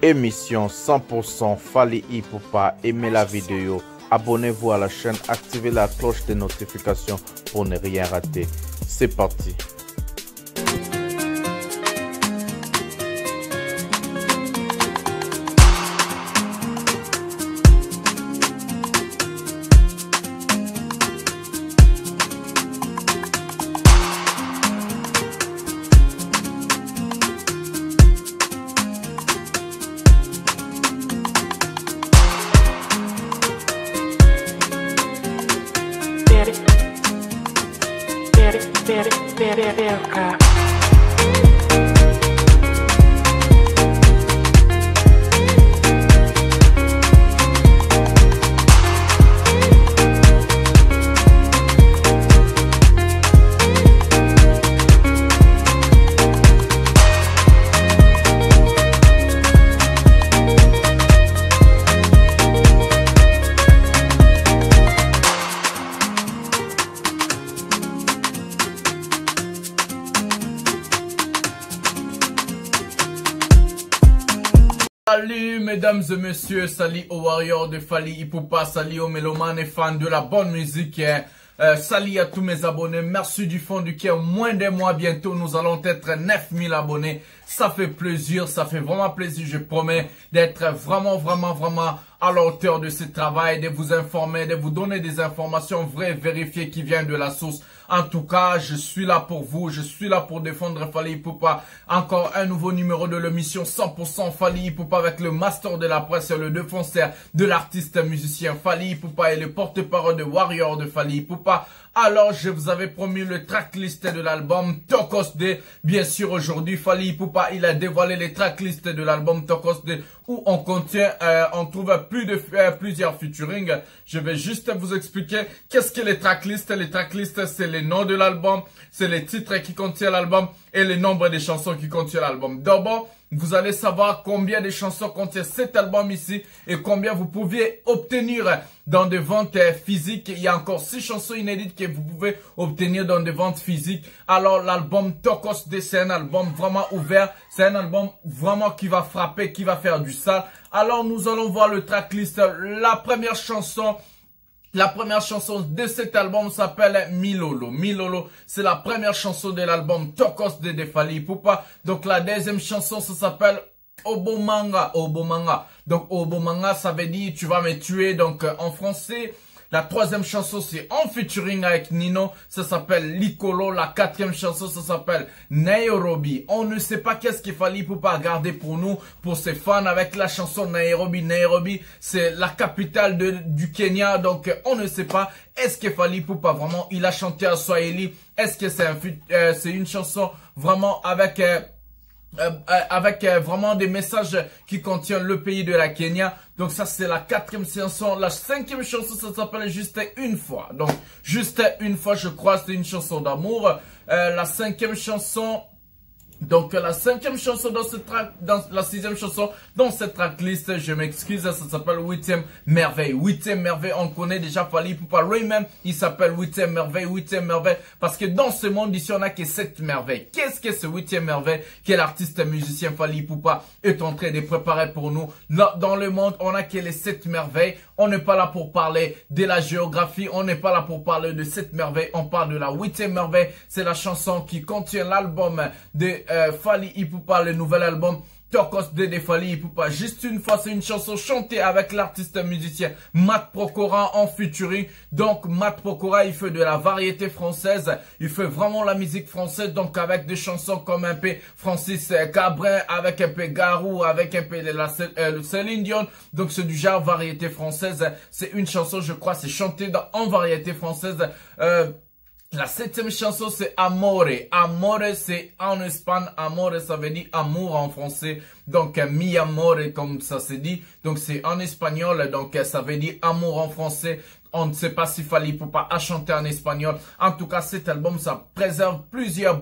émission 100% Fally Ipupa. Aimez la vidéo, abonnez-vous à la chaîne, activez la cloche de notification pour ne rien rater. C'est parti. Perca. Salut mesdames et messieurs, salut aux warriors de Fally Ipupa, salut aux mélomanes et fans de la bonne musique, salut à tous mes abonnés, merci du fond du cœur, moins d'un mois bientôt nous allons être 9000 abonnés, ça fait plaisir, ça fait vraiment plaisir, je promets d'être vraiment à la hauteur de ce travail, de vous informer, de vous donner des informations vraies, vérifiées qui viennent de la source. En tout cas, je suis là pour vous, je suis là pour défendre Fally Ipupa. Encore un nouveau numéro de l'émission 100% Fally Ipupa avec le master de la presse et le défenseur de l'artiste musicien Fally Ipupa et le porte-parole de Warrior de Fally Ipupa. Alors, je vous avais promis le tracklist de l'album Tokos D. Bien sûr, aujourd'hui, Fally Ipupa, il a dévoilé les tracklists de l'album Tokos D où on contient, on trouve plusieurs featuring. Je vais juste vous expliquer qu'est-ce que les tracklists. Les tracklists, c'est les noms de l'album, c'est les titres qui contiennent l'album et le nombre de chansons qui contiennent l'album. D'abord, vous allez savoir combien de chansons contient cet album ici et combien vous pouviez obtenir dans des ventes physiques. Il y a encore 6 chansons inédites que vous pouvez obtenir dans des ventes physiques. Alors l'album Tokos D, c'est un album vraiment ouvert. C'est un album vraiment qui va frapper, qui va faire du sale. Alors nous allons voir le tracklist. La première chanson de cet album s'appelle Milolo. Milolo, c'est la première chanson de l'album Tokos de Fally Ipupa. Donc la deuxième chanson, ça s'appelle Obomanga. Obomanga. Donc Obomanga, ça veut dire tu vas me tuer. Donc en français. La troisième chanson, c'est en featuring avec Nino. Ça s'appelle Licolo. La quatrième chanson, ça s'appelle Nairobi. On ne sait pas qu'est-ce qu'il Fally Ipupa garder pour nous, pour ses fans, avec la chanson Nairobi. Nairobi, c'est la capitale du Kenya. Donc, on ne sait pas. Est-ce que Fally Ipupa, vraiment, il a chanté à Swahili? Est-ce que c'est une chanson vraiment avec vraiment des messages qui contiennent le pays de la Kenya. Donc ça c'est la quatrième chanson. La cinquième chanson, ça s'appelle Juste une fois. Donc Juste une fois, je crois c'est une chanson d'amour. La cinquième chanson. Donc la cinquième chanson dans la sixième chanson dans cette tracklist, je m'excuse, ça s'appelle 8e merveille. 8e merveille, on connaît déjà Fally Ipupa. Lui-même, il s'appelle 8e merveille, 8e merveille, parce que dans ce monde ici, on n'a que 7 merveilles. Qu'est-ce que ce 8e merveille que l'artiste musicien Fally Ipupa est en train de préparer pour nous? Dans le monde, on n'a que les 7 merveilles. On n'est pas là pour parler de la géographie, on n'est pas là pour parler de 7 merveilles, on parle de la 8e merveille. C'est la chanson qui contient l'album de Fally Ipupa, le nouvel album Tokos D de Fally Ipupa. Juste une fois, c'est une chanson chantée avec l'artiste musicien Matt Pokora en featuring. Donc Matt Pokora, il fait de la variété française, il fait vraiment la musique française, donc avec des chansons comme un peu Francis Cabrin, avec un peu Garou, avec un peu de la Céline Dion. Donc c'est du genre variété française. C'est une chanson, je crois, c'est chanté en variété française. La septième chanson, c'est Amore. Amore, c'est en Espagne. Amore, ça veut dire amour en français. Donc, mi amore, comme ça se dit. Donc, c'est en espagnol. Donc, ça veut dire amour en français. On ne sait pas si Fally Ipupa a chanté en espagnol. En tout cas, cet album, ça préserve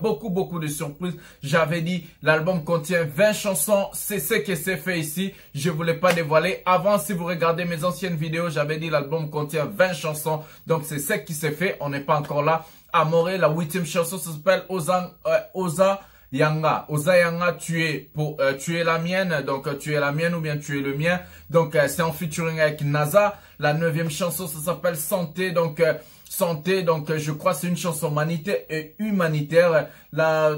beaucoup de surprises. J'avais dit, l'album contient 20 chansons. C'est ce que c'est fait ici. Je voulais pas dévoiler. Avant, si vous regardez mes anciennes vidéos, j'avais dit l'album contient 20 chansons. Donc, c'est ce qui s'est fait. On n'est pas encore là. Amore, la 8e chanson s'appelle Osa Yanga. Oza Yanga, tu es la mienne, donc tu es la mienne ou bien tu es le mien. Donc c'est en featuring avec NASA. La 9e chanson, ça s'appelle Santé, donc Santé, donc je crois c'est une chanson humanitaire. La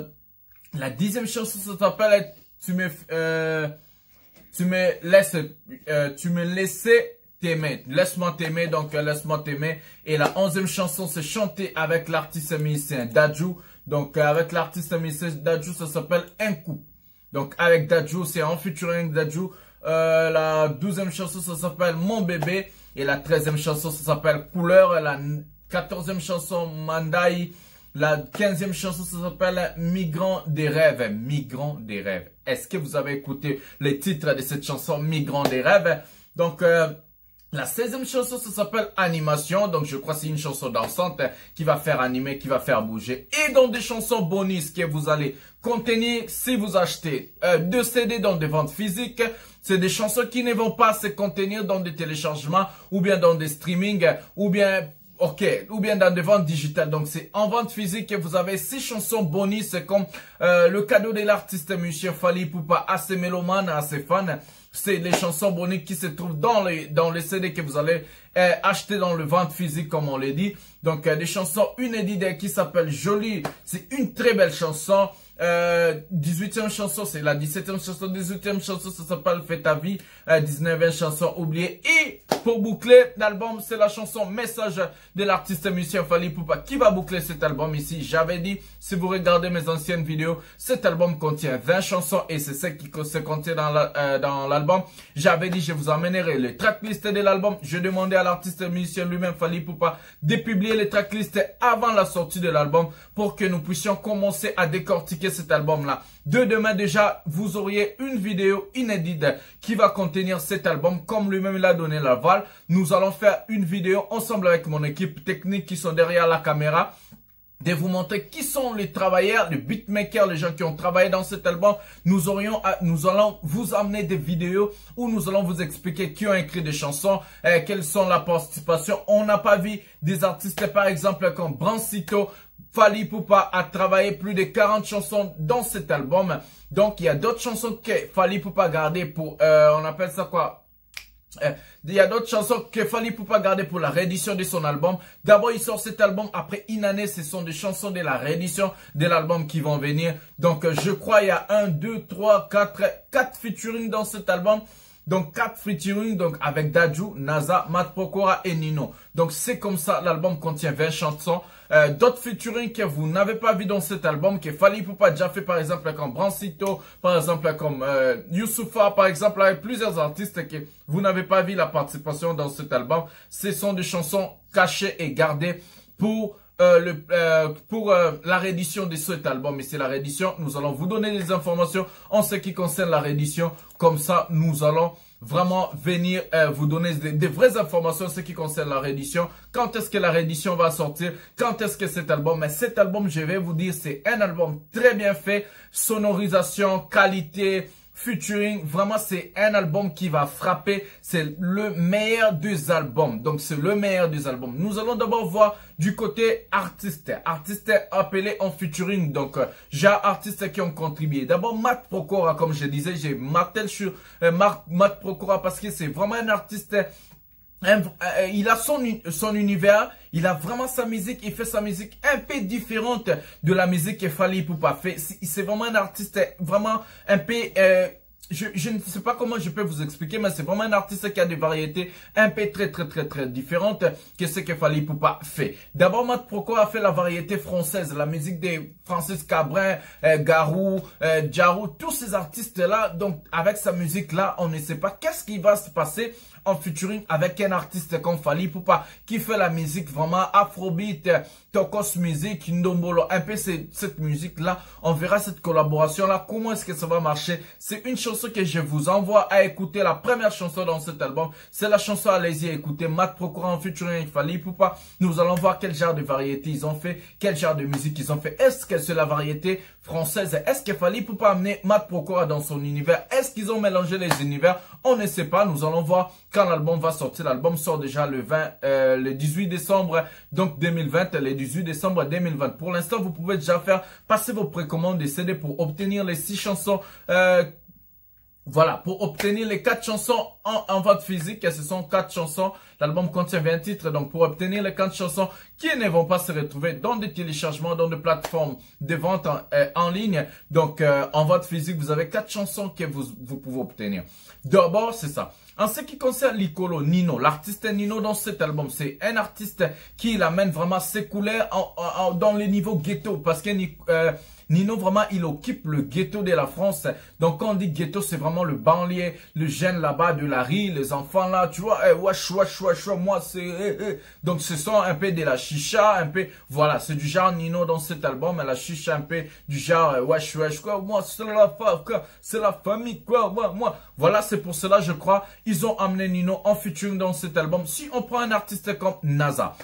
10e chanson, ça s'appelle Tu me laissais t'aimer. Laisse-moi t'aimer, donc laisse-moi t'aimer. Et la 11e chanson, c'est Chanter avec l'artiste musicien Dadju. Donc avec l'artiste musicien Dadju, ça s'appelle Un coup. Donc avec Dadju, c'est en featuring Dadju. La 12e chanson, ça s'appelle Mon bébé. Et la 13e chanson, ça s'appelle Couleur. La 14e chanson, Mandai. La 15e chanson, ça s'appelle Migrant des rêves. Migrant des rêves. Est-ce que vous avez écouté les titres de cette chanson Migrant des rêves? Donc, la 16e chanson, ça s'appelle Animation. Donc, je crois que c'est une chanson dansante qui va faire animer, qui va faire bouger. Et dans des chansons bonus que vous allez contenir si vous achetez 2 CD dans des ventes physiques. C'est des chansons qui ne vont pas se contenir dans des téléchargements ou bien dans des streamings ou bien dans des ventes digitales. Donc, c'est en vente physique que vous avez 6 chansons bonus comme le cadeau de l'artiste musicien Fally Ipupa à ses mélomanes, à ses fans. C'est les chansons bonus qui se trouvent dans les CD que vous allez acheter dans le vente physique, comme on l'a dit. Donc, des chansons inédites qui s'appellent Jolie. C'est une très belle chanson. 18e chanson, c'est la 17e chanson. 18e chanson, ça s'appelle Fais ta vie. 19e chanson, Oublié. Et pour boucler l'album, c'est la chanson Message de l'artiste musicien Fally Ipupa qui va boucler cet album ici. J'avais dit, si vous regardez mes anciennes vidéos, cet album contient 20 chansons et c'est ce qui se contient dans l'album. J'avais dit, je vous emmènerai les tracklists de l'album. Je demandais à l'artiste musicien lui-même, Fally Ipupa, de publier les tracklists avant la sortie de l'album pour que nous puissions commencer à décortiquer cet album-là. De demain déjà, vous auriez une vidéo inédite qui va contenir cet album comme lui-même l'a donné l'aval. Nous allons faire une vidéo ensemble avec mon équipe technique qui sont derrière la caméra, de vous montrer qui sont les travailleurs, les beatmakers, les gens qui ont travaillé dans cet album. Nous allons vous amener des vidéos où nous allons vous expliquer qui ont écrit des chansons, quelles sont la participation. On n'a pas vu des artistes par exemple comme Brancito. Fally Ipupa a travaillé plus de 40 chansons dans cet album. Donc, il y a d'autres chansons que Fally Ipupa a gardées pour, on appelle ça quoi? Il y a d'autres chansons que Fally Ipupa a gardées pour la réédition de son album. D'abord, il sort cet album après une année. Ce sont des chansons de la réédition de l'album qui vont venir. Donc, je crois il y a 1, 2, 3, 4 featuring dans cet album. Donc 4 featuring donc avec Dadju, NASA, Matt Pokora et Nino. Donc c'est comme ça, l'album contient 20 chansons. D'autres featuring que vous n'avez pas vu dans cet album, que Fally Ipupa a déjà fait par exemple comme Brancito, par exemple comme Youssoupha, par exemple avec plusieurs artistes que vous n'avez pas vu la participation dans cet album. Ce sont des chansons cachées et gardées pour la réédition de cet album. Et c'est la réédition, nous allons vous donner des informations en ce qui concerne la réédition. Comme ça, nous allons vraiment venir vous donner des vraies informations en ce qui concerne la réédition. Quand est-ce que la réédition va sortir? Quand est-ce que cet album? Mais cet album, je vais vous dire, c'est un album très bien fait. Sonorisation, qualité, featuring, vraiment c'est un album qui va frapper, c'est le meilleur des albums, donc c'est le meilleur des albums. Nous allons d'abord voir du côté artiste appelé en featuring, donc j'ai artistes qui ont contribué. D'abord Matt Pokora, comme je disais, j'ai martelé sur Matt Pokora parce que c'est vraiment un artiste. Il a son univers, il a vraiment sa musique, il fait sa musique un peu différente de la musique que Fally Ipupa fait. C'est vraiment un artiste vraiment un peu, je ne sais pas comment je peux vous expliquer, mais c'est vraiment un artiste qui a des variétés un peu très différentes que ce que Fally Ipupa fait. D'abord, Matt Pokora a fait la variété française, la musique de Francis Cabrin, Garou, Jarou, tous ces artistes-là. Donc, avec sa musique-là, on ne sait pas qu'est-ce qui va se passer en featuring avec un artiste comme Fally Ipupa qui fait la musique vraiment afrobeat, tokos music, ndombolo, un peu cette musique là. On verra cette collaboration là, comment est-ce que ça va marcher. C'est une chose chanson que je vous envoie à écouter, la première chanson dans cet album, c'est la chanson Allez-y écouter, Matt Pokora en featuring avec Fally Ipupa. Nous allons voir quel genre de variété ils ont fait, quel genre de musique ils ont fait. Est-ce que c'est la variété française? Est-ce que Fally Ipupa a amené Matt Pokora dans son univers? Est-ce qu'ils ont mélangé les univers? On ne sait pas. Nous allons voir quand l'album va sortir. L'album sort déjà le 18 décembre donc 2020, le 18 décembre 2020. Pour l'instant, vous pouvez déjà faire passer vos précommandes des CD pour obtenir les 6 chansons. Voilà, pour obtenir les 4 chansons en vente physique, ce sont 4 chansons. L'album contient 20 titres, donc pour obtenir les 4 chansons qui ne vont pas se retrouver dans des téléchargements, dans des plateformes de vente en ligne. Donc, en vente physique, vous avez 4 chansons que vous pouvez obtenir. D'abord, c'est ça. En ce qui concerne l'Icolo, Nino, l'artiste Nino dans cet album, c'est un artiste qui l'amène vraiment ses couleurs dans le niveau ghetto. Parce que Nino, vraiment, il occupe le ghetto de la France. Donc, quand on dit ghetto, c'est vraiment le banlieue, le jeune là-bas de la rue, les enfants là, tu vois, wesh, moi, c'est... Donc, ce sont un peu de la chicha, un peu... Voilà, c'est du genre Nino dans cet album, la chicha un peu du genre, wesh, quoi, moi, c'est la famille, quoi, moi. Voilà, c'est pour cela, je crois, ils ont amené Nino en featuring dans cet album. Si on prend un artiste comme NASA,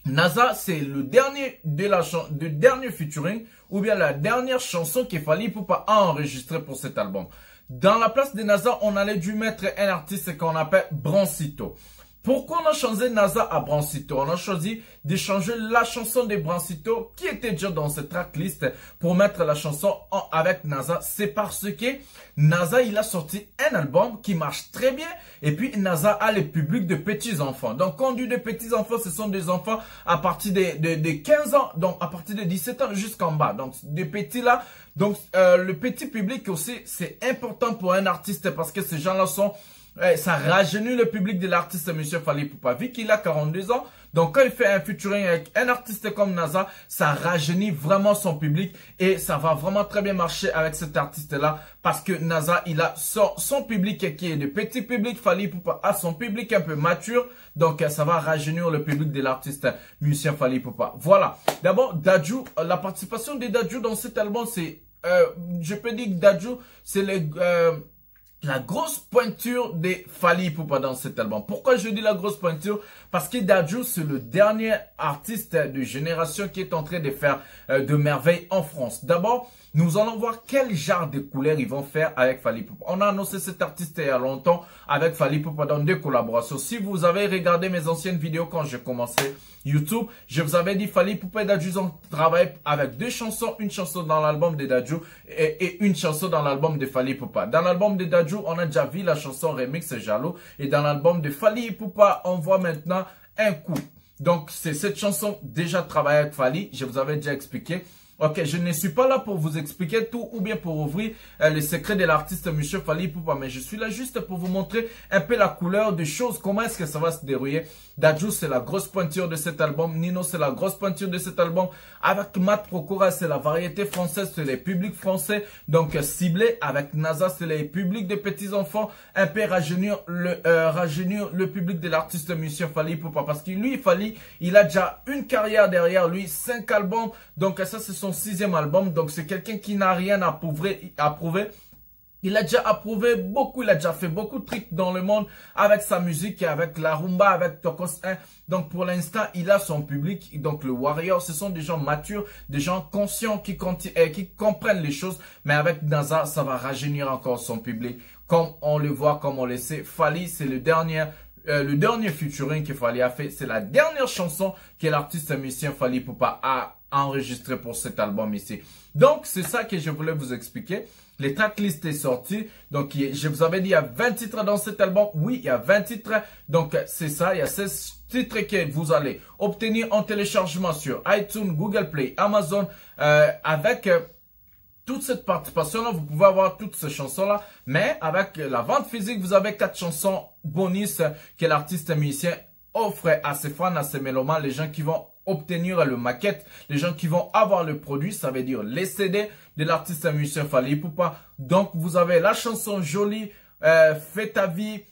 NASA, c'est le dernier dernier featuring ou bien la dernière chanson qu'il fallait pour pas enregistrer pour cet album. Dans la place de NASA, on allait dû mettre un artiste qu'on appelle Brancito. Pourquoi on a changé NASA à Brancito? On a choisi de changer la chanson de Brancito qui était déjà dans cette tracklist pour mettre la chanson avec NASA. C'est parce que NASA, il a sorti un album qui marche très bien et puis NASA a le public de petits enfants. Donc, quand on dit de petits enfants, ce sont des enfants à partir de 15 ans, donc à partir de 17 ans jusqu'en bas. Donc, des petits là. Donc, le petit public aussi, c'est important pour un artiste parce que ces gens-là sont... ça rajeunit le public de l'artiste Monsieur Fally Ipupa. Vu qu'il a 42 ans, donc quand il fait un featuring avec un artiste comme NASA, ça rajeunit vraiment son public et ça va vraiment très bien marcher avec cet artiste-là parce que NASA, il a son public qui est de petit public. Fally Ipupa a son public un peu mature, donc ça va rajeunir le public de l'artiste musicien Fally Ipupa. Voilà. D'abord, Dadju, la participation de Dadju dans cet album, c'est, je peux dire que Dadju, c'est la grosse pointure de Fally Ipupa dans cet album. Pourquoi je dis la grosse pointure? Parce que Dadju, c'est le dernier artiste de génération qui est en train de faire de merveilles en France. D'abord, nous allons voir quel genre de couleurs ils vont faire avec Fally Ipupa. On a annoncé cet artiste il y a longtemps avec Fally Ipupa dans 2 collaborations. Si vous avez regardé mes anciennes vidéos quand j'ai commencé YouTube, je vous avais dit Fally Ipupa et Dadju ont travaillé avec 2 chansons, une chanson dans l'album de Dadju et une chanson dans l'album de Fally Ipupa. Dans l'album de Dadju, on a déjà vu la chanson remix Jaloux et dans l'album de Fally Ipupa, on voit maintenant un coup. Donc, c'est cette chanson déjà travaillée avec Fally, je vous avais déjà expliqué. Ok, je ne suis pas là pour vous expliquer tout ou bien pour ouvrir les secrets de l'artiste Monsieur Fally Ipupa, mais je suis là juste pour vous montrer un peu la couleur des choses, comment est-ce que ça va se dérouler. Dadju, c'est la grosse pointure de cet album. Nino, c'est la grosse pointure de cet album. Avec Matt Pokora, c'est la variété française, c'est les publics français, donc ciblé. Avec NASA, c'est les publics des petits enfants, un peu rajeunir le public de l'artiste musicien Fally Ipupa, parce que lui, Fally, il a déjà une carrière derrière lui, 5 albums, donc ça, c'est son 6e album, donc c'est quelqu'un qui n'a rien à prouver. Il a déjà approuvé beaucoup, il a déjà fait beaucoup de trucs dans le monde avec sa musique, avec la rumba, avec Tokos 1. Donc pour l'instant, il a son public. Donc le Warrior, ce sont des gens matures, des gens conscients qui comprennent les choses. Mais avec NASA, ça va rajeunir encore son public. Comme on le voit, comme on le sait, Fally, c'est le dernier featuring que Fally a fait. C'est la dernière chanson que l'artiste musicien Fally Ipupa a enregistré pour cet album ici. Donc c'est ça que je voulais vous expliquer. Les tracklists est sorti. Donc, je vous avais dit, il y a 20 titres dans cet album. Oui, il y a 20 titres. Donc, c'est ça. Il y a 16 titres que vous allez obtenir en téléchargement sur iTunes, Google Play, Amazon. Avec toute cette participation-là, vous pouvez avoir toutes ces chansons-là. Mais avec la vente physique, vous avez 4 chansons bonus que l'artiste musicien offre à ses fans, à ses mélomanes, les gens qui vont obtenir le maquette, les gens qui vont avoir le produit, ça veut dire les CD de l'artiste musicien Fally Ipupa. Donc, vous avez la chanson Jolie, Fais ta vie,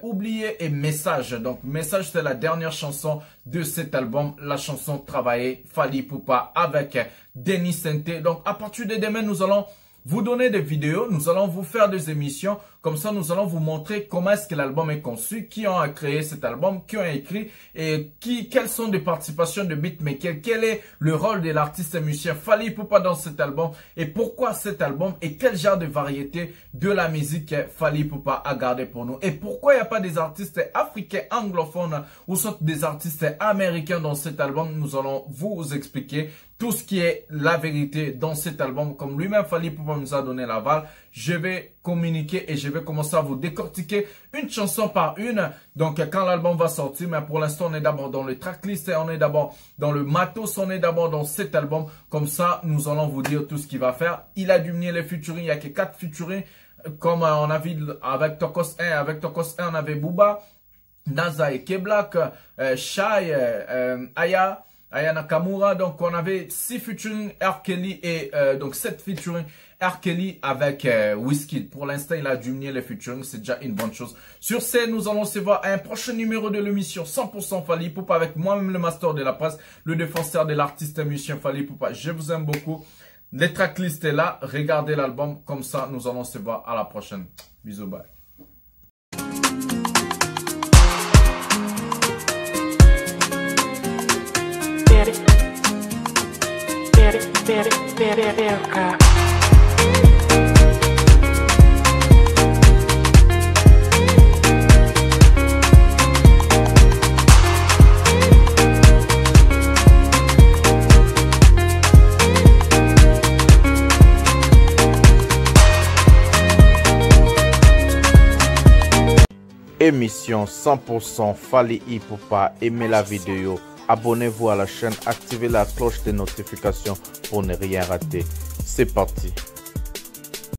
Oublié et Message. Donc, Message, c'est la dernière chanson de cet album, la chanson travaillée Fally Ipupa avec Denis Sente. Donc, à partir de demain, nous allons vous donner des vidéos, nous allons vous faire des émissions. Comme ça, nous allons vous montrer comment est-ce que l'album est conçu, qui ont créé cet album, qui ont écrit et quelles sont les participations de beatmakers, quel est le rôle de l'artiste et musicien Fally Ipupa dans cet album et pourquoi cet album et quel genre de variété de la musique Fally Ipupa a gardé pour nous et pourquoi il n'y a pas des artistes africains anglophones ou soit des artistes américains dans cet album. Nous allons vous expliquer tout ce qui est la vérité dans cet album. Comme lui-même Fally Ipupa nous a donné l'aval, je vais communiquer et je vais commencer à vous décortiquer une chanson par une. Donc quand l'album va sortir, mais pour l'instant on est d'abord dans le tracklist, on est d'abord dans le matos, on est d'abord dans cet album. Comme ça, nous allons vous dire tout ce qu'il va faire. Il a diminué les featuring, il n'y a que 4 featuring. Comme on a vu avec Tokos 1, on avait Booba, Naza et K-Black, Shai, Aya Nakamura. Donc on avait 6 featuring R. Kelly et donc 7 featuring R. Kelly avec Wizkid. Pour l'instant, il a diminué les featuring, c'est déjà une bonne chose. Sur ce, nous allons se voir à un prochain numéro de l'émission 100% Fally Ipupa avec moi-même le master de la presse, le défenseur de l'artiste et musicien Fally Ipupa. Je vous aime beaucoup. Les tracklists est là, regardez l'album, comme ça nous allons se voir à la prochaine. Bisous, bye. Émission 100% Fally Ipupa. Aimez la vidéo, abonnez-vous à la chaîne, activez la cloche de notification pour ne rien rater. C'est parti.